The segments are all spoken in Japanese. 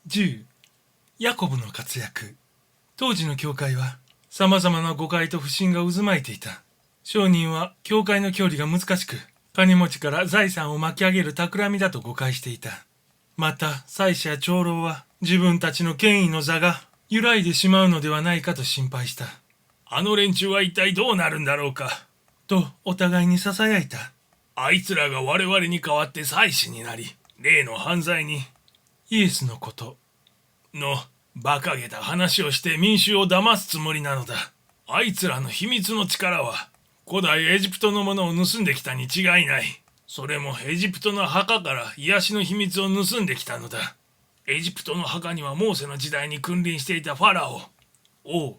10. ヤコブの活躍。当時の教会は様々な誤解と不信が渦巻いていた。商人は教会の教理が難しく、金持ちから財産を巻き上げる企みだと誤解していた。また、祭司や長老は自分たちの権威の座が揺らいでしまうのではないかと心配した。あの連中は一体どうなるんだろうか。とお互いに囁いた。あいつらが我々に代わって祭司になり、例の犯罪に、イエスのことの馬鹿げた話をして民衆を騙すつもりなのだ。あいつらの秘密の力は古代エジプトのものを盗んできたに違いない。それもエジプトの墓から癒しの秘密を盗んできたのだ。エジプトの墓にはモーセの時代に君臨していたファラオ、王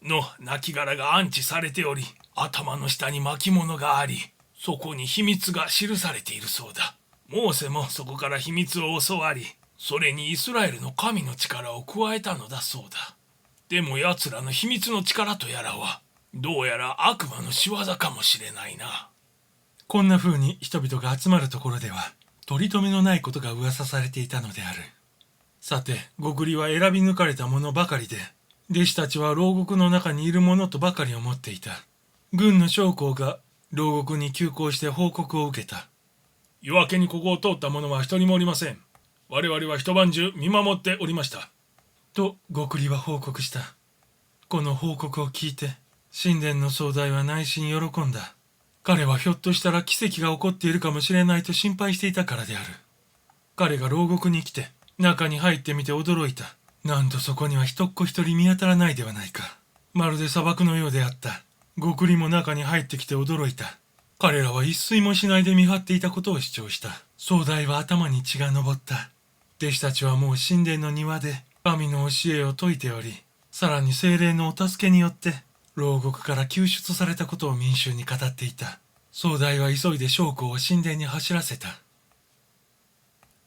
の亡骸が安置されており、頭の下に巻物があり、そこに秘密が記されているそうだ。モーセもそこから秘密を教わり、それにイスラエルの神の力を加えたのだそうだ。でも奴らの秘密の力とやらは、どうやら悪魔の仕業かもしれないな。こんな風に人々が集まるところでは、取り留めのないことが噂されていたのである。さて、極利は選び抜かれたものばかりで、弟子たちは牢獄の中にいるものとばかり思っていた。軍の将校が牢獄に急行して報告を受けた。夜明けにここを通った者は一人もおりません。我々は一晩中見守っておりました。と極利は報告した。この報告を聞いて、神殿の総大は内心喜んだ。彼はひょっとしたら奇跡が起こっているかもしれないと心配していたからである。彼が牢獄に来て、中に入ってみて驚いた。なんとそこには一っ子一人見当たらないではないか。まるで砂漠のようであった。極利も中に入ってきて驚いた。彼らは一睡もしないで見張っていたことを主張した。総大は頭に血が上った。弟子たちはもう神殿の庭で神の教えを説いており、さらに聖霊のお助けによって牢獄から救出されたことを民衆に語っていた。総大は急いで将校を神殿に走らせた。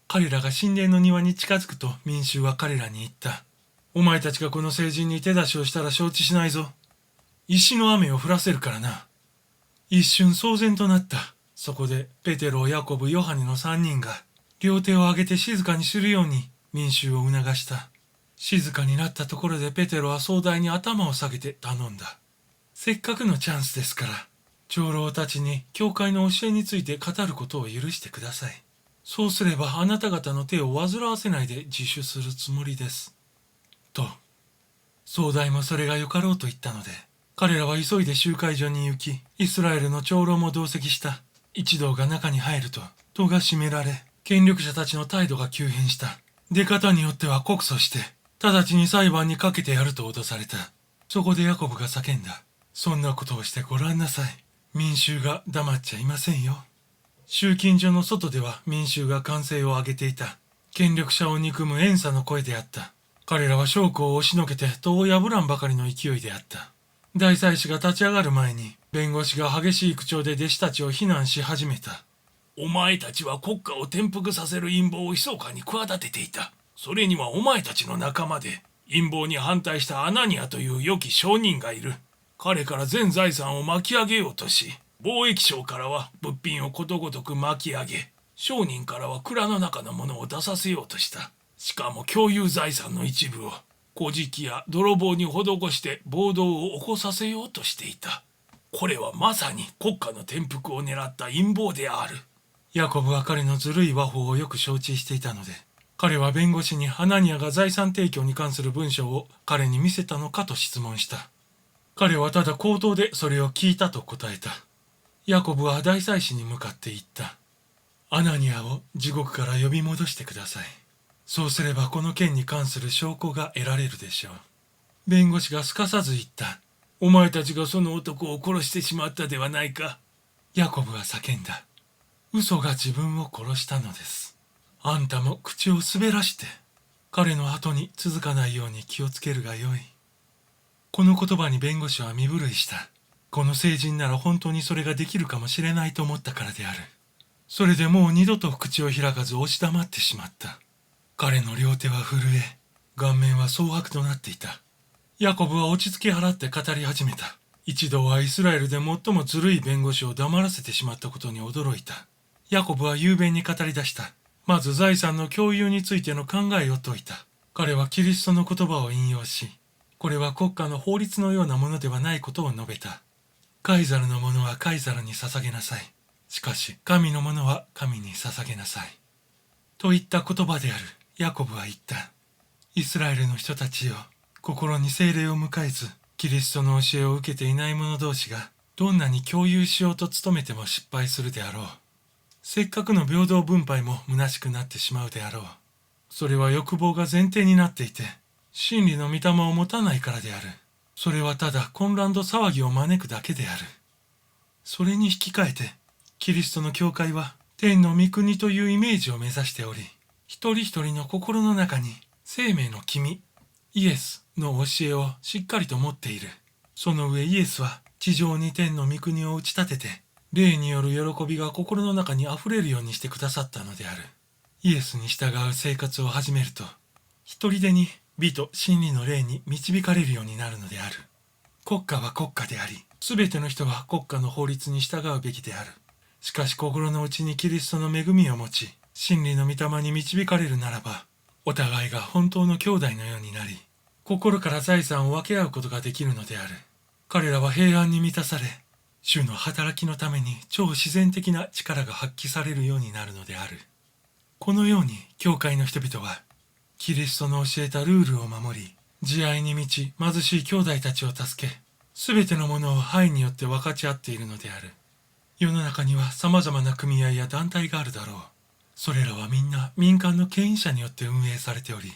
彼らが神殿の庭に近づくと民衆は彼らに言った。お前たちがこの聖人に手出しをしたら承知しないぞ。石の雨を降らせるからな。一瞬騒然となった。そこでペテロ、ヤコブ、ヨハネの3人が両手を上げて静かにするように民衆を促した。静かになったところでペテロは総大に頭を下げて頼んだ。せっかくのチャンスですから、長老たちに教会の教えについて語ることを許してください。そうすればあなた方の手を煩わせないで自首するつもりです。と、総大もそれがよかろうと言ったので、彼らは急いで集会所に行き、イスラエルの長老も同席した一同が中に入ると、戸が閉められ、権力者たちの態度が急変した。出方によっては告訴して、直ちに裁判にかけてやると脅された。そこでヤコブが叫んだ。そんなことをしてごらんなさい。民衆が黙っちゃいませんよ。集金所の外では民衆が歓声を上げていた。権力者を憎む怨嗟の声であった。彼らは将校を押しのけて戸を破らんばかりの勢いであった。大祭司が立ち上がる前に、弁護士が激しい口調で弟子たちを非難し始めた。お前たちは国家を転覆させる陰謀を密かに企てていた。それにはお前たちの仲間で、陰謀に反対したアナニアという良き商人がいる。彼から全財産を巻き上げようとし、貿易商からは物品をことごとく巻き上げ、商人からは蔵の中のものを出させようとした。しかも共有財産の一部を、小じや泥棒に施して暴動を起こさせようとしていた。これはまさに国家の転覆を狙った陰謀である。ヤコブは彼のずるい話法をよく承知していたので、彼は弁護士にアナニアが財産提供に関する文書を彼に見せたのかと質問した。彼はただ口頭でそれを聞いたと答えた。ヤコブは大祭司に向かって言った。アナニアを地獄から呼び戻してください。そうすればこの件に関する証拠が得られるでしょう。弁護士がすかさず言った。お前たちがその男を殺してしまったではないか。ヤコブは叫んだ。嘘が自分を殺したのです。あんたも口を滑らして、彼の後に続かないように気をつけるがよい。この言葉に弁護士は身震いした。この聖人なら本当にそれができるかもしれないと思ったからである。それでもう二度と口を開かず押し黙ってしまった。彼の両手は震え、顔面は蒼白となっていた。ヤコブは落ち着き払って語り始めた。一同はイスラエルで最もずるい弁護士を黙らせてしまったことに驚いた。ヤコブは雄弁に語り出した。まず財産の共有についての考えを説いた。彼はキリストの言葉を引用し、これは国家の法律のようなものではないことを述べた。カイザルのものはカイザルに捧げなさい。しかし神のものは神に捧げなさい。といった言葉である。ヤコブは言った。イスラエルの人たちよ、心に聖霊を迎えず、キリストの教えを受けていない者同士が、どんなに共有しようと努めても失敗するであろう。せっかくの平等分配も虚しくなってしまうであろう。それは欲望が前提になっていて、真理の御霊を持たないからである。それはただ混乱と騒ぎを招くだけである。それに引き換えて、キリストの教会は天の御国というイメージを目指しており、一人一人の心の中に生命の君、イエスの教えをしっかりと持っている。その上イエスは地上に天の御国を打ち立てて、霊による喜びが心の中にあふれるようにしてくださったのである。イエスに従う生活を始めると、一人でに美と真理の霊に導かれるようになるのである。国家は国家であり、すべての人は国家の法律に従うべきである。しかし心の内にキリストの恵みを持ち、真理の御霊に導かれるならば、お互いが本当の兄弟のようになり、心から財産を分け合うことができるのである。彼らは平安に満たされ、主の働きのために超自然的な力が発揮されるようになるのである。このように教会の人々は、キリストの教えたルールを守り、慈愛に満ち貧しい兄弟たちを助け、すべてのものを愛によって分かち合っているのである。世の中には様々な組合や団体があるだろう。それらはみんな民間の権威者によって運営されており、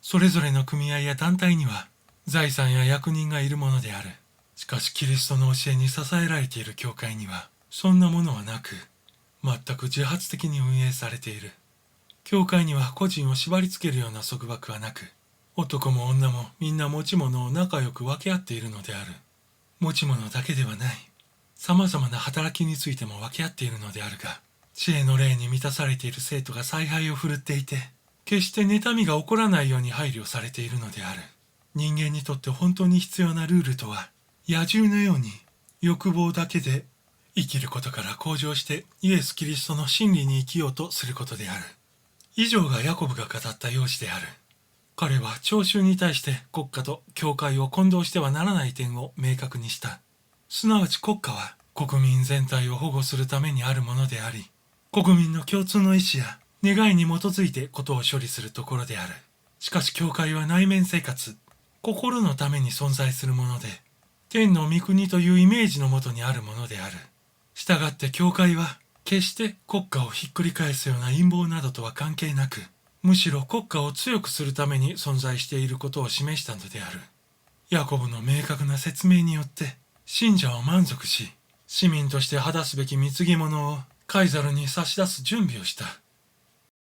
それぞれの組合や団体には財産や役人がいるものである。しかしキリストの教えに支えられている教会にはそんなものはなく、全く自発的に運営されている。教会には個人を縛り付けるような束縛はなく、男も女もみんな持ち物を仲良く分け合っているのである。持ち物だけではない。様々な働きについても分け合っているのであるが、知恵の霊に満たされている生徒が采配を振るっていて、決して妬みが起こらないように配慮されているのである。人間にとって本当に必要なルールとは、野獣のように欲望だけで生きることから向上してイエス・キリストの真理に生きようとすることである。以上がヤコブが語った要旨である。彼は聴衆に対して国家と教会を混同してはならない点を明確にした。すなわち国家は国民全体を保護するためにあるものであり、国民の共通の意思や願いに基づいてことを処理するところである。しかし教会は内面生活、心のために存在するもので、天の御国というイメージのもとにあるものである。したがって教会は決して国家をひっくり返すような陰謀などとは関係なく、むしろ国家を強くするために存在していることを示したのである。ヤコブの明確な説明によって信者は満足し、市民として果たすべき貢ぎ物をカイザルに差し出す準備をした。